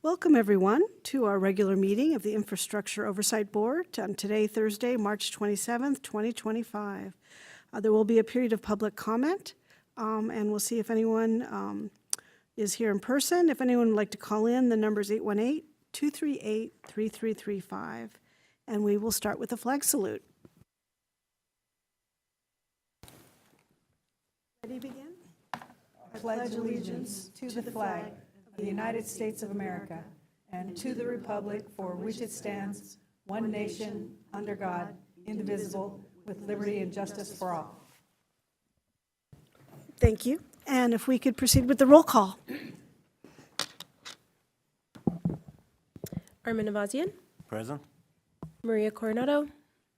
Welcome, everyone, to our regular meeting of the Infrastructure Oversight Board on today, Thursday, March 27th, 2025. There will be a period of public comment, and we'll see if anyone is here in person. If anyone would like to call in, the number is 818-238-3335, and we will start with a flag salute. Ready to begin? I pledge allegiance to the flag of the United States of America and to the republic for which it stands, one nation, under God, indivisible, with liberty and justice for all. Thank you. And if we could proceed with the roll call. Armin Avazian. Present. Maria Coronado.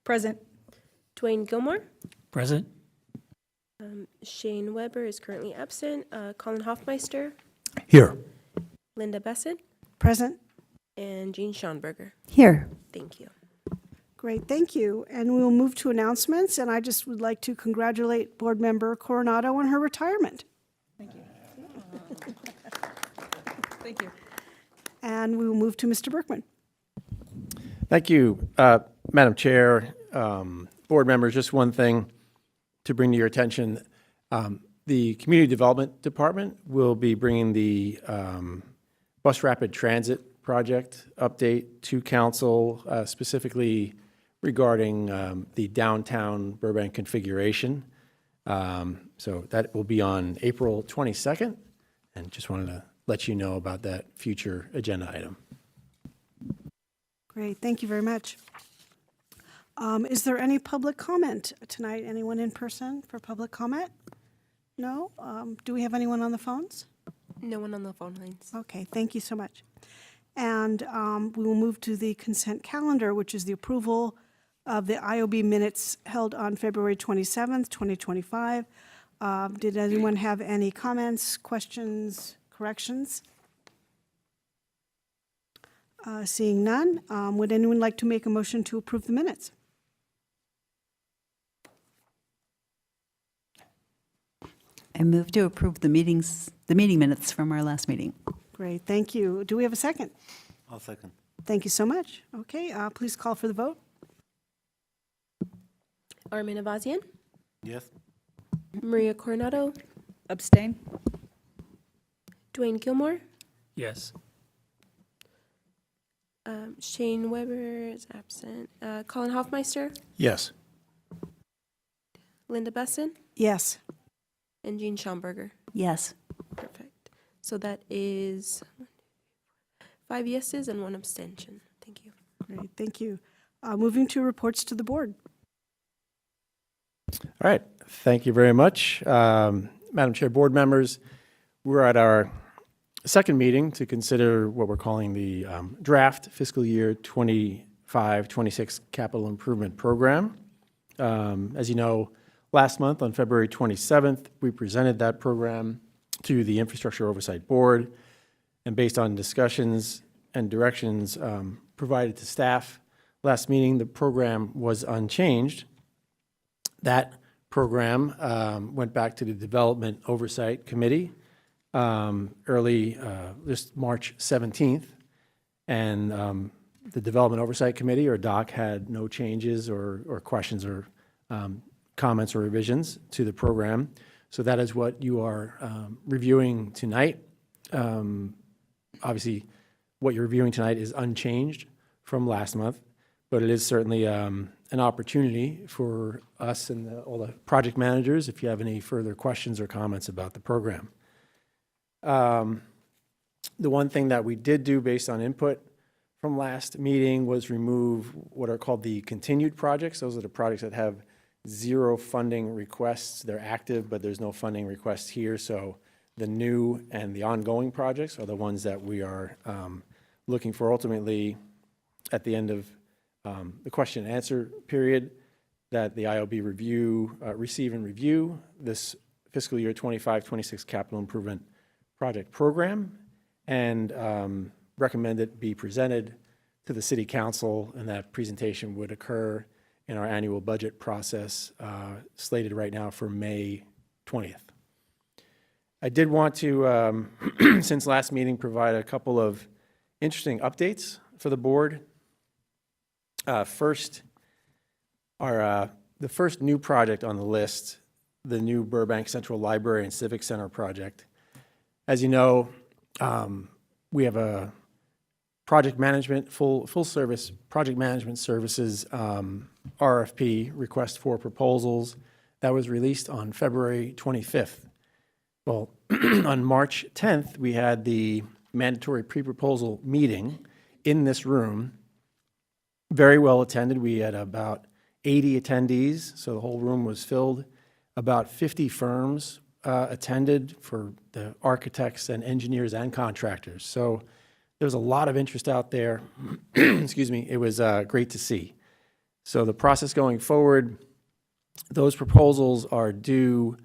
Present. Dwayne Gilmore. Present. Shane Weber is currently absent. Colin Hoffmeister. Here. Linda Besson. Present. And Jean Schonberger. Here. Thank you. Great, thank you. And we will move to announcements, and I just would like to congratulate Board Member Coronado on her retirement. Thank you. Thank you. And we will move to Mr. Berkman. Thank you, Madam Chair, board members. Just one thing to bring to your attention. The Community Development Department will be bringing the Bus Rapid Transit Project update to Council, specifically regarding the downtown Burbank configuration. So that will be on April 22nd, and just wanted to let you know about that future agenda item. Great, thank you very much. Is there any public comment tonight? Anyone in person for public comment? No? Do we have anyone on the phones? No one on the phone lines. Okay, thank you so much. And we will move to the consent calendar, which is the approval of the IOB minutes held on February 27th, 2025. Did anyone have any comments, questions, corrections? Seeing none, would anyone like to make a motion to approve the minutes? I move to approve the meeting minutes from our last meeting. Great, thank you. Do we have a second? I'll second. Thank you so much. Okay, please call for the vote. Armin Avazian. Yes. Maria Coronado. Abstain? Dwayne Gilmore. Yes. Shane Weber is absent. Colin Hoffmeister. Yes. Linda Besson. Yes. And Jean Schomburger. Yes. Perfect. So that is 5 yeses and 1 abstention. Thank you. Great, thank you. Moving to reports to the board. All right. Thank you very much. Madam Chair, board members, we're at our second meeting to consider what we're calling the draft fiscal year 25-26 capital improvement program. As you know, last month on February 27th, we presented that program to the Infrastructure Oversight Board, and based on discussions and directions provided to staff last meeting, the program was unchanged. That program went back to the Development Oversight Committee early this March 17th, and the Development Oversight Committee, or DOC, had no changes or questions or comments or revisions to the program. So that is what you are reviewing tonight. Obviously, what you're reviewing tonight is unchanged from last month, but it is certainly an opportunity for us and all the project managers if you have any further questions or comments about the program. The one thing that we did do based on input from last meeting was remove what are called the continued projects. Those are the projects that have 0 funding requests. They're active, but there's no funding requests here. So the new and the ongoing projects are the ones that we are looking for ultimately at the end of the question and answer period, that the IOB receive and review this fiscal year 25-26 capital improvement project program, and recommend it be presented to the City Council, and that presentation would occur in our annual budget process slated right now for May 20th. I did want to, since last meeting, provide a couple of interesting updates for the board. First, the first new project on the list, the new Burbank Central Library and Civic Center project. As you know, we have a project management, full service project management services RFP, request for proposals, that was released on February 25th. Well, on March 10th, we had the mandatory pre-proposal meeting in this room. Very well attended. We had about 80 attendees, so the whole room was filled. About 50 firms attended for the architects and engineers and contractors. So there was a lot of interest out there. Excuse me. It was great to see. So the process going forward, those proposals are due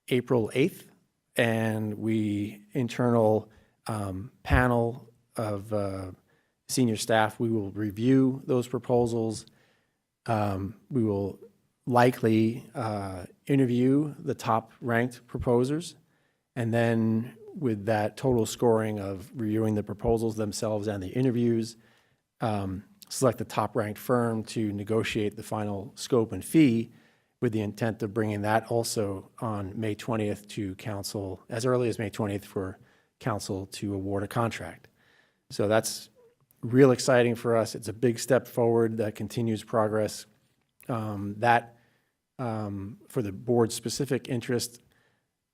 April 8th, and internal panel of senior staff, we will review those proposals. We will likely interview the top-ranked proposers, and then with that total scoring of reviewing the proposals themselves and the interviews, select the top-ranked firm to negotiate the final scope and fee, with the intent of bringing that also on May 20th to council, as early as May 20th for council to award a contract. So that's real exciting for us. It's a big step forward that continues progress. For the board's specific interest,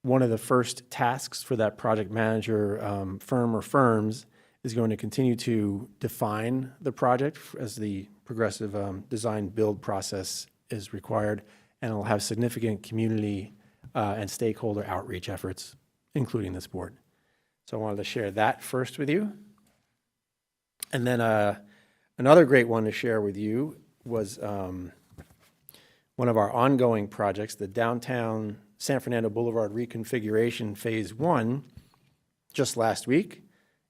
one of the first tasks for that project manager firm or firms is going to continue to define the project as the progressive design build process is required, and it'll have significant community and stakeholder outreach efforts, including this board. So I wanted to share that first with you. And then another great one to share with you was one of our ongoing projects, the downtown San Fernando Boulevard reconfiguration Phase 1, just last week.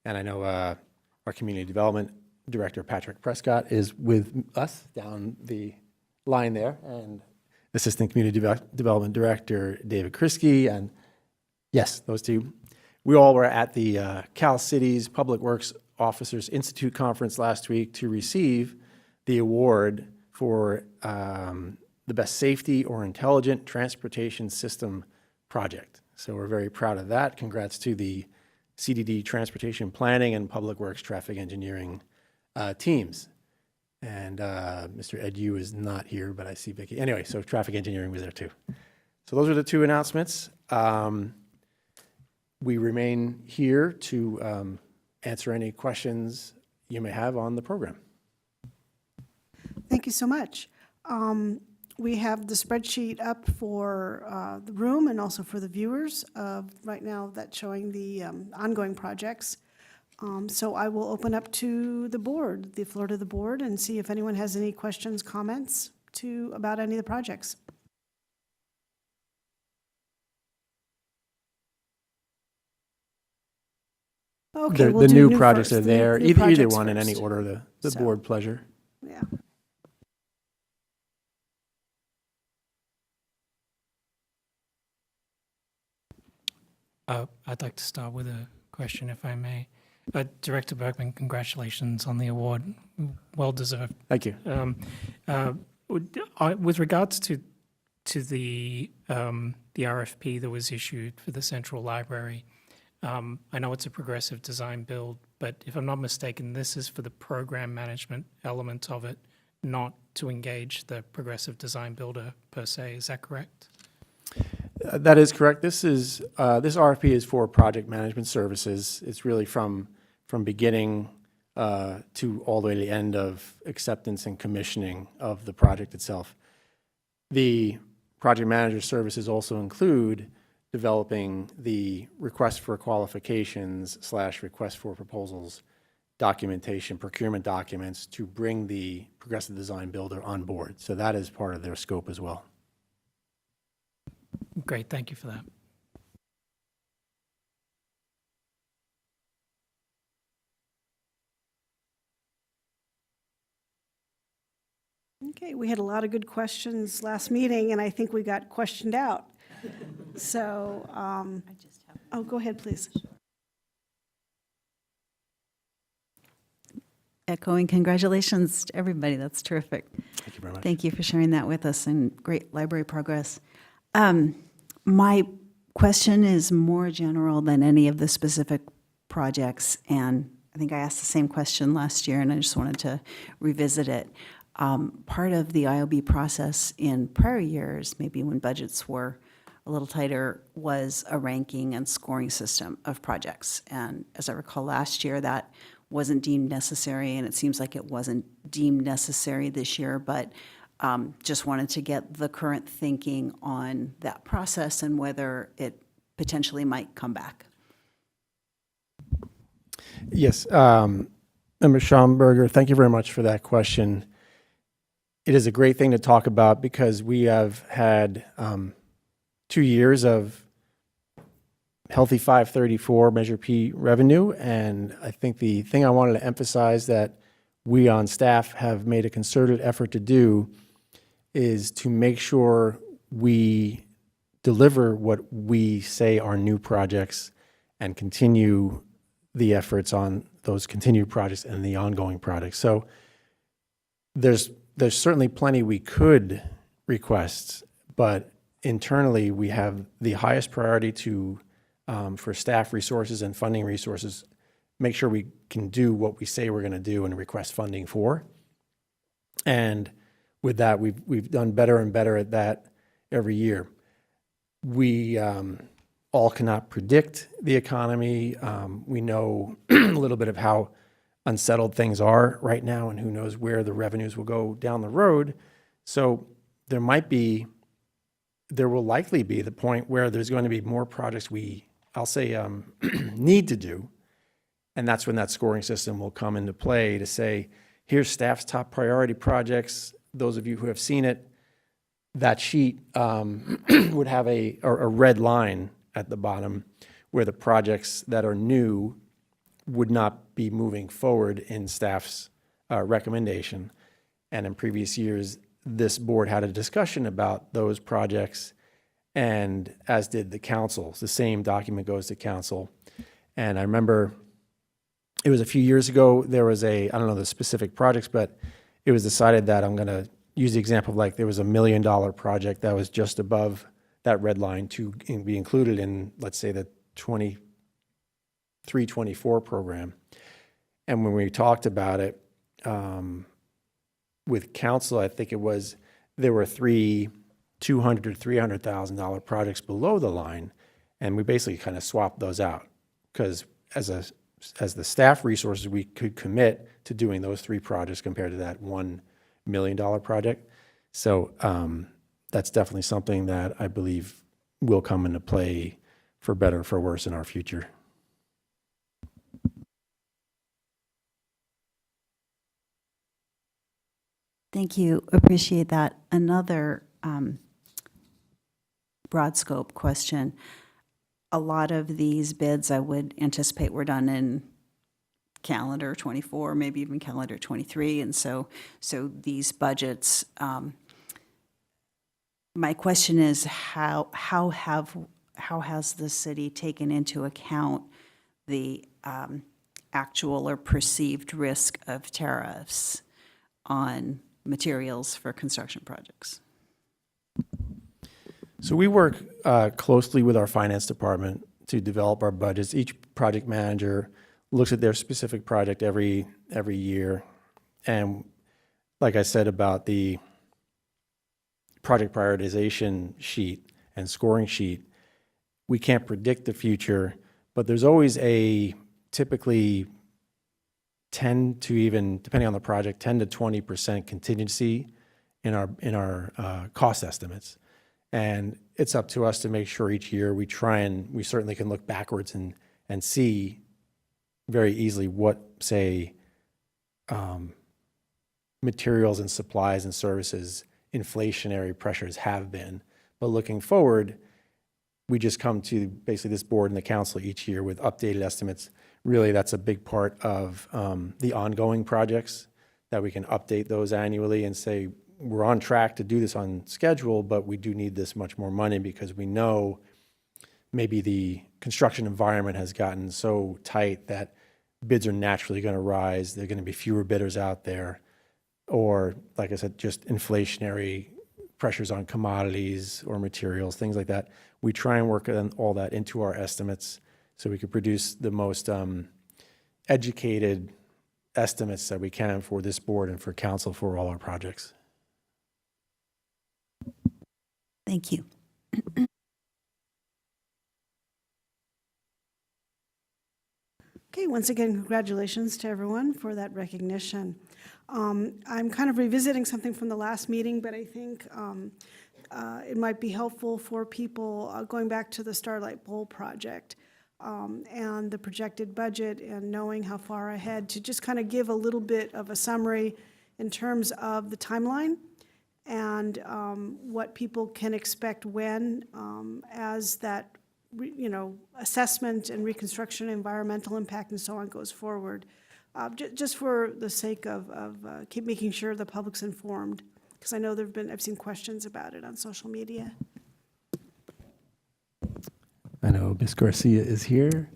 And I know our Community Development Director, Patrick Prescott, is with us down the line there, and Assistant Community Development Director, David Kriske, and yes, those two. We all were at the Cal Cities Public Works Officers Institute Conference last week to receive the award for the Best Safety or Intelligent Transportation System project. So we're very proud of that. Congrats to the CDD Transportation Planning and Public Works Traffic Engineering teams. And Mr. Ed Yu is not here, but I see Vicky. Anyway, so Traffic Engineering was there too. So those are the two announcements. We remain here to answer any questions you may have on the program. Thank you so much. We have the spreadsheet up for the room and also for the viewers right now that's showing the ongoing projects. So I will open up to the board, the floor to the board, and see if anyone has any questions, comments about any of the projects. Okay, The we'll do new projects first. are there, New either projects one in any first. order, the So- board pleasure. Yeah. I'd like to start with a question, if I may. Director Bergman, congratulations on the award. Well deserved. Thank you. With regards to the RFP that was issued for the Central Library, I know it's a progressive design build, but if I'm not mistaken, this is for the program management element of it, not to engage the progressive design builder per se. Is that correct? That is correct. This RFP is for project management services. It's really from beginning to all the way to the end of acceptance and commissioning of the project itself. The project manager services also include developing the request for qualifications / request for proposals documentation, procurement documents to bring the progressive design builder on board. So that is part of their scope as well. Great, thank you for that. Okay, we had a lot of good questions last meeting, and I think we got questioned out. So, oh, go ahead, please. echoing congratulations to everybody. That's terrific. Thank you very much. Thank you for sharing that with us, and great library progress. My question is more general than any of the specific projects, and I think I asked the same question last year, and I just wanted to revisit it. Part of the IOB process in prior years, maybe when budgets were a little tighter, was a ranking and scoring system of projects. And as I recall last year, that wasn't deemed necessary, and it seems like it wasn't deemed necessary this year, but just wanted to get the current thinking on that process and whether it potentially might come back. Yes, Member Schomburger, thank you very much for that question. It is a great thing to talk about because we have had 2 years of healthy 534 Measure P revenue, and I think the thing I wanted to emphasize that we on staff have made a concerted effort to do is to make sure we deliver what we say are new projects and continue the efforts on those continued projects and the ongoing projects. So there's certainly plenty we could request, but internally we have the highest priority to for staff resources and funding resources, make sure we can do what we say we're going to do and request funding for. And with that, we've done better and better at that every year. We all cannot predict the economy. We know a little bit of how unsettled things are right now, and who knows where the revenues will go down the road. So there will likely be the point where there's going to be more projects I'll say need to do. And that's when that scoring system will come into play to say, here's staff's top priority projects. Those of you who have seen it, that sheet would have a red line at the bottom where the projects that are new would not be moving forward in staff's recommendation. And in previous years, this board had a discussion about those projects, and as did the council. The same document goes to council. And I remember it was a few years ago, there was I don't know the specific projects, but it was decided that I'm going to use the example of like there was $1 million project that was just above that red line to be included in, let's say, the 23-24 program. And when we talked about it with council, I think there were three $200,000 to $300,000 projects below the line, and we basically kind of swapped those out because as the staff resources, we could commit to doing those 3 projects compared to that $1 million project. So that's definitely something that I believe will come into play for better or for worse in our future. Thank you. Appreciate that. Another broad scope question. A lot of these bids I would anticipate were done in calendar 24, maybe even calendar 23. And so these budgets, my question is how has the city taken into account the actual or perceived risk of tariffs on materials for construction projects? So we work closely with our finance department to develop our budgets. Each project manager looks at their specific project every year. And like I said about the project prioritization sheet and scoring sheet, we can't predict the future, but there's always a typically 10 to even, depending on the project, 10 to 20% contingency in our cost estimates. And it's up to us to make sure each year we certainly can look backwards and see very easily what, say, materials and supplies and services inflationary pressures have been. But looking forward, we just come to basically this board and the council each year with updated estimates. Really, that's a big part of the ongoing projects, that we can update those annually and say, we're on track to do this on schedule, but we do need this much more money because we know maybe the construction environment has gotten so tight that bids are naturally going to rise. There are going to be fewer bidders out there. Or, like I said, just inflationary pressures on commodities or materials, things like that. We try and work all that into our estimates so we could produce the most educated estimates that we can for this board and for council for all our projects. Thank you. Okay, once again, congratulations to everyone for that recognition. I'm kind of revisiting something from the last meeting, but I think it might be helpful for people going back to the Starlight Bowl project and the projected budget and knowing how far ahead to just kind of give a little bit of a summary in terms of the timeline and what people can expect when as that assessment and reconstruction, environmental impact, and so on goes forward, just for the sake of keep making sure the public's informed, because I know I've seen questions about it on social media. I know Ms. Garcia is here.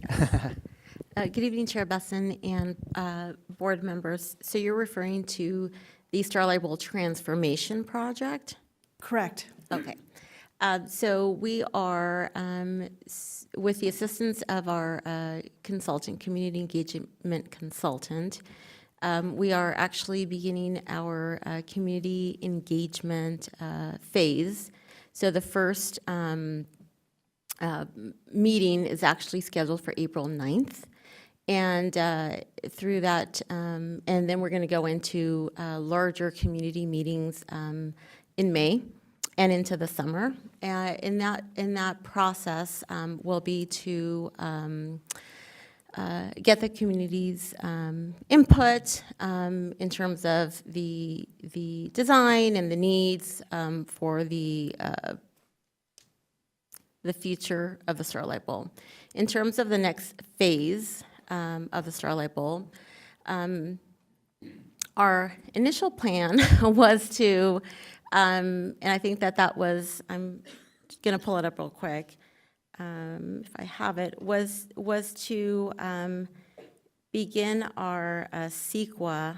Good evening, Chair Besson and board members. So you're referring to the Starlight Bowl Transformation Project? Correct. Okay. So we are, with the assistance of our consultant, community engagement consultant, we are actually beginning our community engagement phase. So the first meeting is actually scheduled for April 9th. And through that, and then we're going to go into larger community meetings in May and into the summer. In that process will be to get the community's input in terms of the design and the needs for the future of the Starlight Bowl. In terms of the next phase of the Starlight Bowl, our initial plan was to, and I think that was, I'm going to pull it up real quick, if I have it, was to begin our CEQA,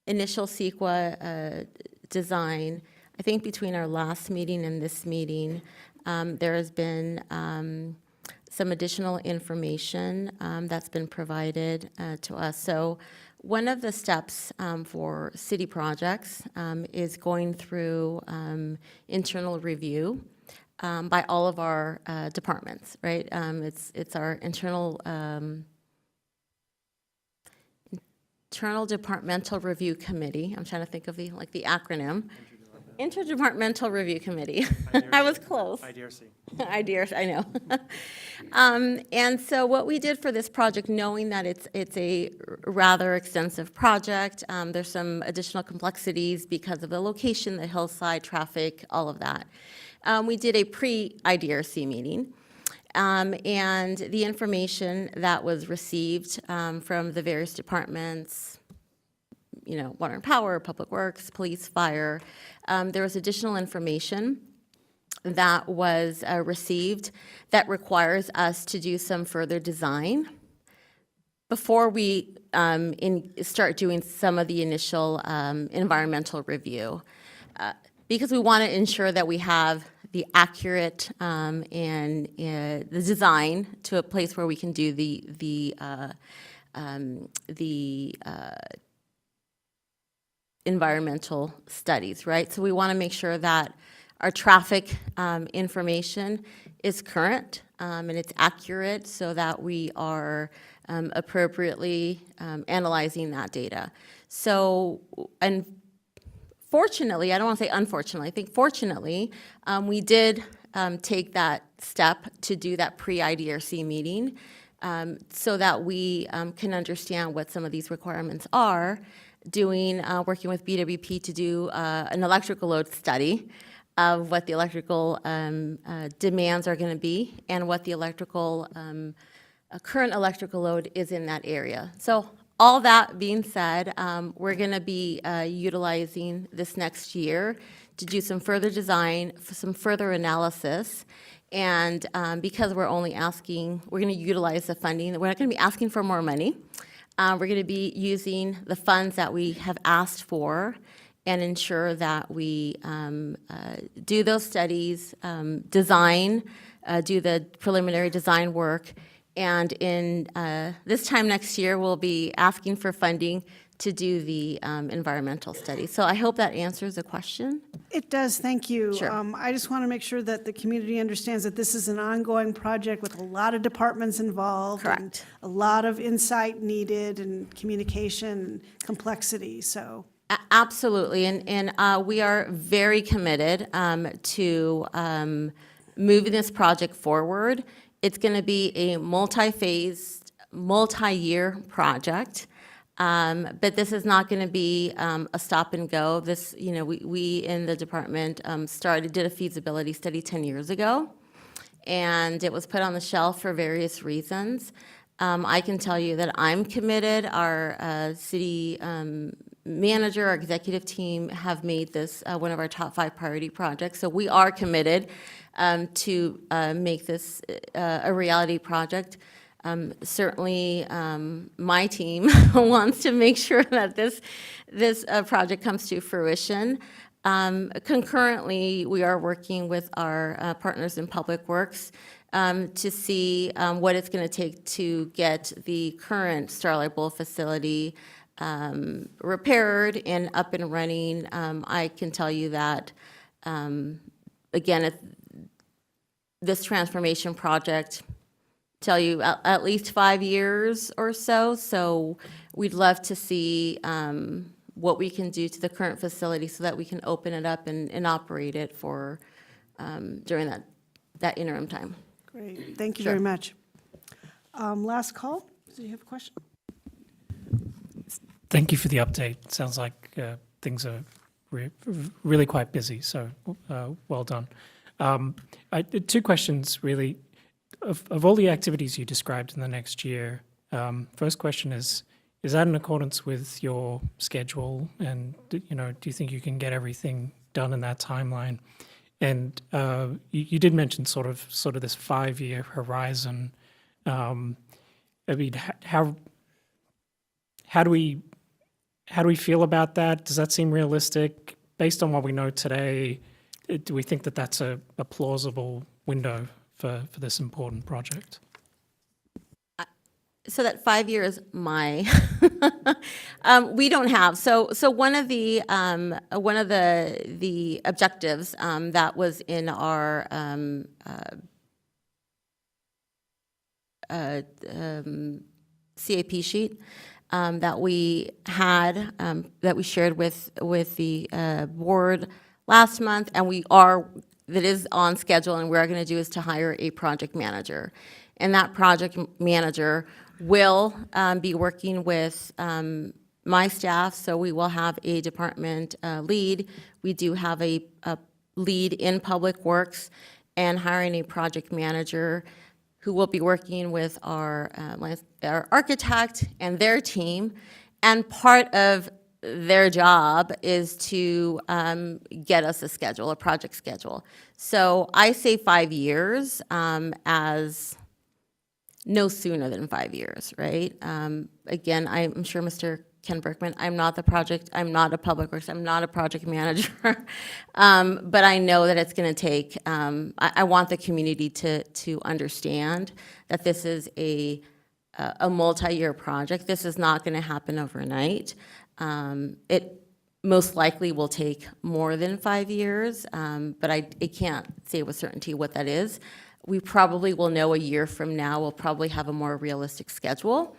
initial CEQA design. I think between our last meeting and this meeting, there has been some additional information that's been provided to us. So one of the steps for city projects is going through internal review by all of our departments, right? It's our internal departmental review committee. I'm trying to think of the acronym. Interdepartmental Review Committee. I was close. IDRC. IDRC, I know. And so what we did for this project, knowing that it's a rather extensive project, there's some additional complexities because of the location, the hillside, traffic, all of that. We did a pre-IDRC meeting. And the information that was received from the various departments, water and power, public works, police, fire. There was additional information that was received that requires us to do some further design before we start doing some of the initial environmental review, because we want to ensure that we have the accurate and the design to a place where we can do the environmental studies, right? So we want to make sure that our traffic information is current and it's accurate so that we are appropriately analyzing that data. So, and fortunately, I don't want to say unfortunately, I think fortunately, we did take that step to do that pre-IDRC meeting so that we can understand what some of these requirements are, working with BWP to do an electrical load study of what the electrical demands are going to be and what the electrical current electrical load is in that area. So all that being said, we're going to be utilizing this next year to do some further design, some further analysis. And because we're only asking, we're going to utilize the funding, we're not going to be asking for more money. We're going to be using the funds that we have asked for and ensure that we do those studies, design, do the preliminary design work. And in this time next year, we'll be asking for funding to do the environmental study. So I hope that answers the question. It does, thank you. Sure. I just want to make sure that the community understands that this is an ongoing project with a lot of departments involved. and Correct. A lot of insight needed and communication complexity, so. Absolutely, and we are very committed to moving this project forward. It's going to be a multi-phased, multi-year project, but this is not going to be a stop and go. This, you know, we in the department did a feasibility study 10 years ago, and it was put on the shelf for various reasons. I can tell you that I'm committed. Our city manager, our executive team have made this one of our top 5 priority projects. So we are committed to make this a reality project. Certainly, my team wants to make sure that this project comes to fruition. Concurrently, we are working with our partners in Public Works to see what it's going to take to get the current Starlight Bowl facility repaired and up and running. I can tell you that, again, this transformation project, tell you at least 5 years or so. So we'd love to see what we can do to the current facility so that we can open it up and operate it for during that interim time. Great, thank you Sure. very much. Last call, do you have a question? Thank you for the update. Sounds like things are really quite busy, so well done. 2 questions, really. Of all the activities you described in the next year, first question is that in accordance with your schedule? And, do you think you can get everything done in that timeline? And you did mention sort of this 5-year horizon. I mean, how do we feel about that? Does that seem realistic? Based on what we know today, do we think that that's a plausible window for this important project? So that 5 years, my, we don't have. So one of the objectives that was in our CAP sheet that we had, that we shared with the board last month, and that is on schedule, and we're going to do is to hire a project manager. And that project manager will be working with my staff, so we will have a department lead. We do have a lead in Public Works, and hiring a project manager who will be working with our architect and their team. And part of their job is to get us a project schedule. So I say 5 years as no sooner than 5 years, right? Again, I'm sure Mr. Ken Berkman, I'm not a Public Works, I'm not a project manager, but I know that it's going to take, I want the community to understand that this is a multi-year project. This is not going to happen overnight. It most likely will take more than 5 years, but I can't say with certainty what that is. We probably will know a year from now. We'll probably have a more realistic schedule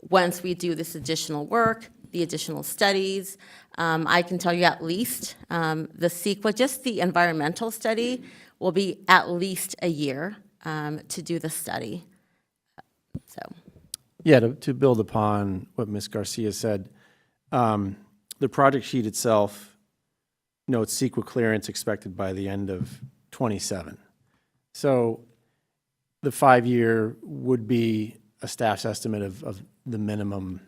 once we do this additional work, the additional studies. I can tell you at least the CEQA, just the environmental study, will be at least a year to do the study. So, Yeah, to build upon what Ms. Garcia said, the project sheet itself notes CEQA clearance expected by the end of '27. So the 5-year would be a staff's estimate of the minimum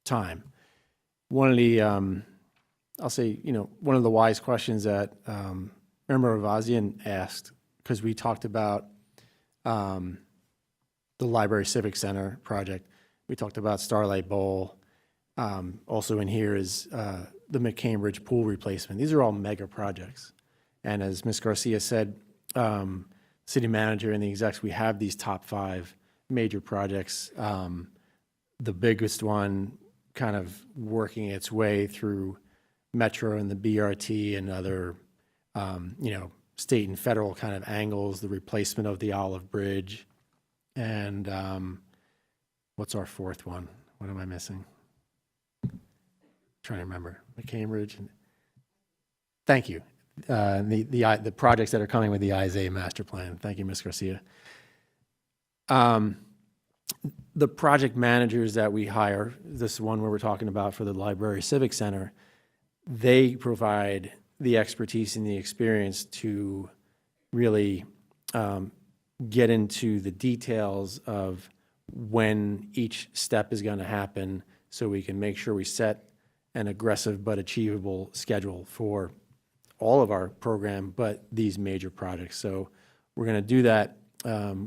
time. One of the I'll say, one of the wise questions that Member Avazian asked, because we talked about the Library Civic Center project. We talked about Starlight Bowl. Also in here is the McCambridge pool replacement. These are all mega projects. And as Ms. Garcia said, city manager and the execs, we have these top 5 major projects. The biggest one kind of working its way through Metro and the BRT and other, state and federal kind of angles, the replacement of the Olive Bridge. And what's our 4th one? What am I missing? Trying to remember. McCambridge. Thank you. The projects that are coming with the ISA master plan. Thank you, Ms. Garcia. The project managers that we hire, this one where we're talking about for the Library Civic Center, they provide the expertise and the experience to really get into the details of when each step is going to happen so we can make sure we set an aggressive but achievable schedule for all of our program, but these major projects. So we're going to do that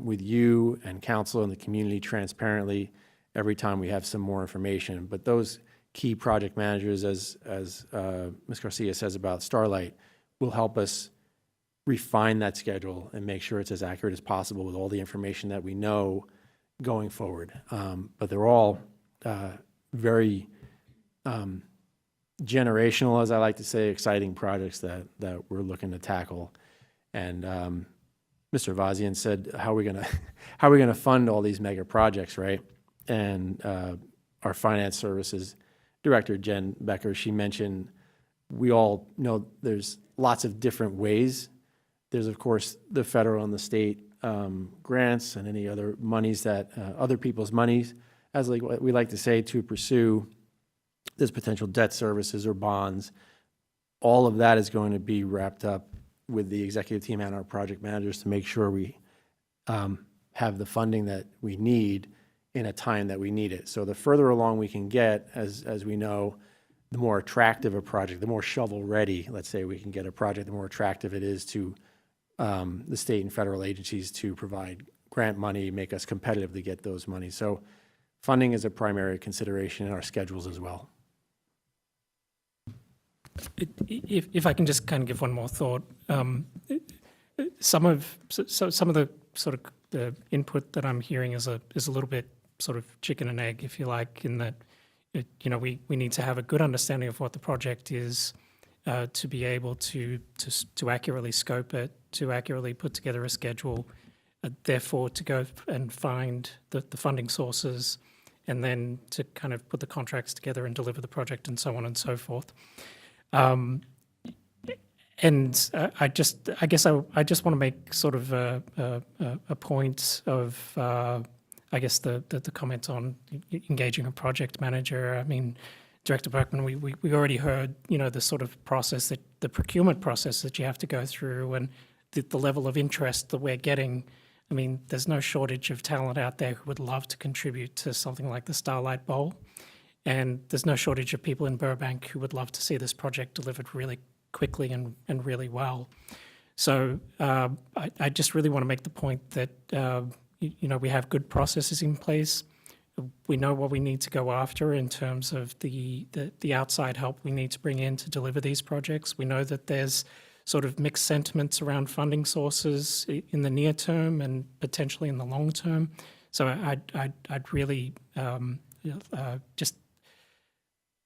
with you and council and the community transparently every time we have some more information. But those key project managers, as Ms. Garcia says about Starlight, will help us refine that schedule and make sure it's as accurate as possible with all the information that we know going forward. But they're all very generational, as I like to say, exciting projects that we're looking to tackle. And Mr. Vazian said, how are we gonna fund all these mega projects, right? And our finance services director, Jen Becker, she mentioned, we all know there's lots of different ways. There's, of course, the federal and the state grants and any other monies that, other people's monies, as like what we like to say, to pursue. There's potential debt services or bonds. All of that is going to be wrapped up with the executive team and our project managers to make sure we have the funding that we need in a time that we need it. So the further along we can get, as we know, the more attractive a project, the more shovel-ready, let's say, we can get a project, the more attractive it is to the state and federal agencies to provide grant money, make us competitive to get those monies. So funding is a primary consideration in our schedules as well. If I can just kind of give one more thought, some of the sort of the input that I'm hearing is a little bit sort of chicken and egg, if you like, in that we need to have a good understanding of what the project is to be able to accurately scope it, to accurately put together a schedule, therefore to go and find the funding sources, and then to kind of put the contracts together and deliver the project and so on and so forth. And I guess I just want to make sort of a point of, I guess, the comment on engaging a project manager. I mean, Director Berkman, we already heard, the sort of process, the procurement process that you have to go through, and the level of interest that we're getting. I mean, there's no shortage of talent out there who would love to contribute to something like the Starlight Bowl. And there's no shortage of people in Burbank who would love to see this project delivered really quickly and really well. So I just really want to make the point that, we have good processes in place. We know what we need to go after in terms of the outside help we need to bring in to deliver these projects. We know that there's sort of mixed sentiments around funding sources in the near term and potentially in the long term. So I'd really just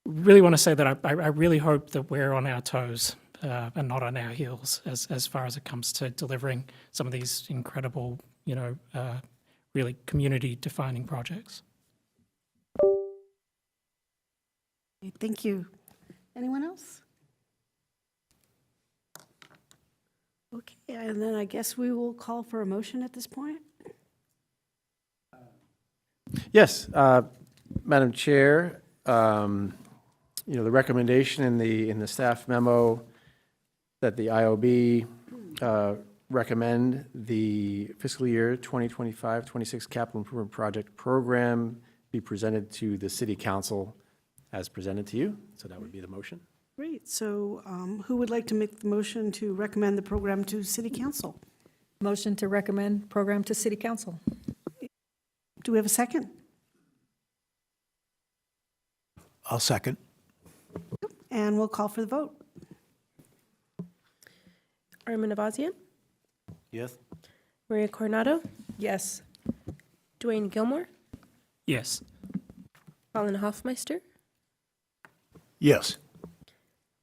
really want to say that I really hope that we're on our toes and not on our heels as far as it comes to delivering some of these incredible, really community-defining projects. Thank you. Anyone else? Okay, and then I guess we will call for a motion at this point. Yes, Madam Chair, the recommendation in the staff memo that the IOB recommend the fiscal year 2025-26 capital improvement project program be presented to the City Council as presented to you. So that would be the motion. Great. So who would like to make the motion to recommend the program to City Council? Motion to recommend program to City Council. Do we have a second? I'll second. And we'll call for the vote. Armin Avazian, Yes. Maria Coronado, Yes. Dwayne Gilmore, Yes. Colin Hoffmeister, Yes.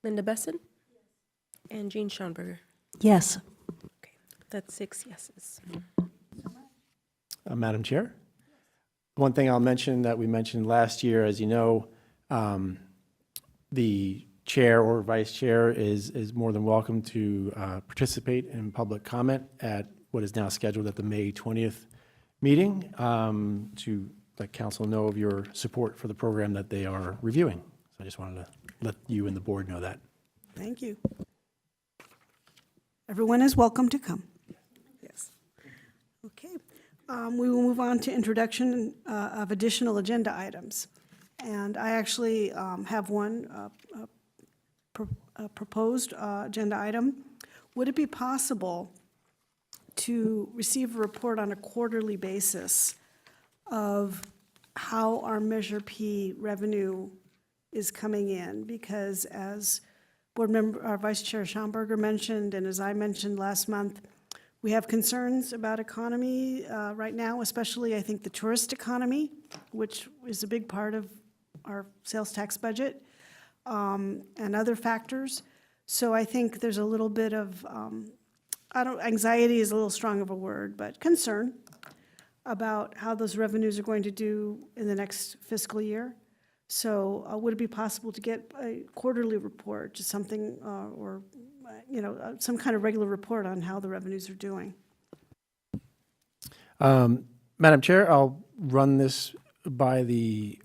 Linda Besson, and Jean Schonberger. Yes. Okay, that's 6 yeses. Madam Chair? One thing I'll mention that we mentioned last year, as you know, the chair or vice chair is more than welcome to participate in public comment at what is now scheduled at the May 20th meeting to let council know of your support for the program that they are reviewing. So I just wanted to let you and the board know that. Thank you. Everyone is welcome to come. Yes. Okay. We will move on to introduction of additional agenda items. And I actually have one proposed agenda item. Would it be possible to receive a report on a quarterly basis of how our Measure P revenue is coming in? Because as Board Member, our Vice Chair Schomburger mentioned, and as I mentioned last month, we have concerns about economy right now, especially I think the tourist economy, which is a big part of our sales tax budget, and other factors. So I think there's a little bit of, anxiety is a little strong of a word, but concern about how those revenues are going to do in the next fiscal year. So would it be possible to get a quarterly report, just something, or, some kind of regular report on how the revenues are doing? Madam Chair, I'll run this by the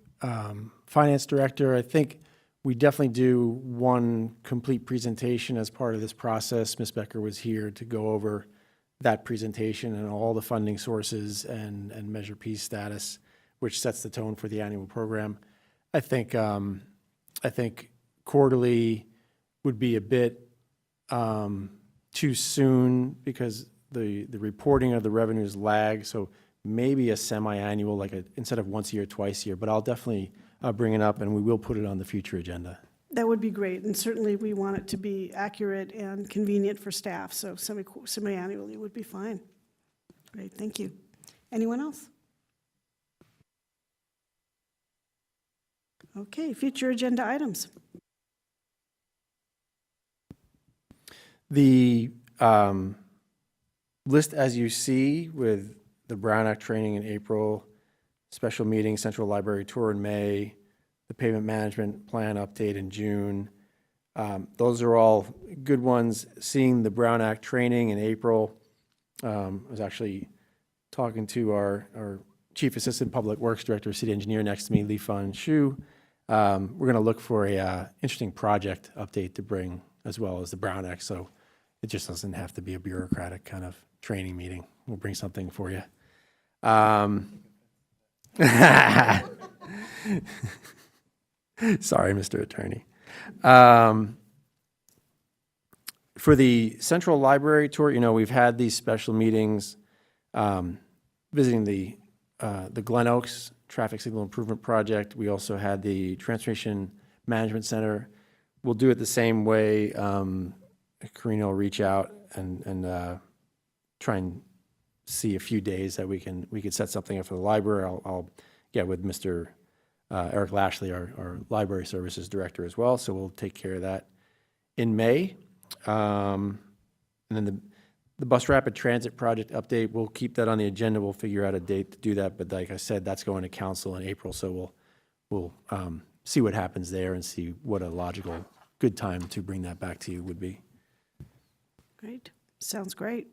Finance Director. I think we definitely do one complete presentation as part of this process. Ms. Becker was here to go over that presentation and all the funding sources and Measure P status, which sets the tone for the annual program. I think quarterly would be a bit too soon because the reporting of the revenues lag. So maybe a semi-annual, instead of once a year, twice a year. But I'll definitely bring it up, and we will put it on the future agenda. That would be great, and certainly we want it to be accurate and convenient for staff, so semi-annually would be fine. Great, thank you. Anyone else? Okay, future agenda items. The list, as you see, with the Brown Act training in April, special meeting, Central Library tour in May, the payment management plan update in June. Those are all good ones. Seeing the Brown Act training in April, I was actually talking to our Chief Assistant Public Works Director, City Engineer next to me, Li Fan Shu. We're going to look for a interesting project update to bring as well as the Brown Act, so it just doesn't have to be a bureaucratic kind of training meeting. We'll bring something for you. Sorry, Mr. Attorney. For the Central Library tour, we've had these special meetings visiting the Glen Oaks Traffic Signal Improvement Project. We also had the Transportation Management Center. We'll do it the same way. Karina will reach out and try and see a few days that we could set something up for the library. I'll get with Mr. Eric Lashley, our Library Services Director as well, so we'll take care of that in May. And then the Bus Rapid Transit Project update, we'll keep that on the agenda. We'll figure out a date to do that, but like I said, that's going to council in April, so we'll see what happens there and see what a logical, good time to bring that back to you would be. Great, sounds great.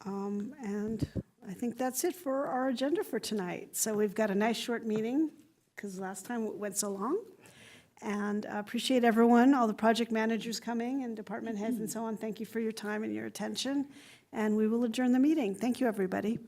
And I think that's it for our agenda for tonight. So we've got a nice short meeting, because last time it went so long. And I appreciate everyone, all the project managers coming and department heads and so on. Thank you for your time and your attention. And we will adjourn the meeting. Thank you, everybody.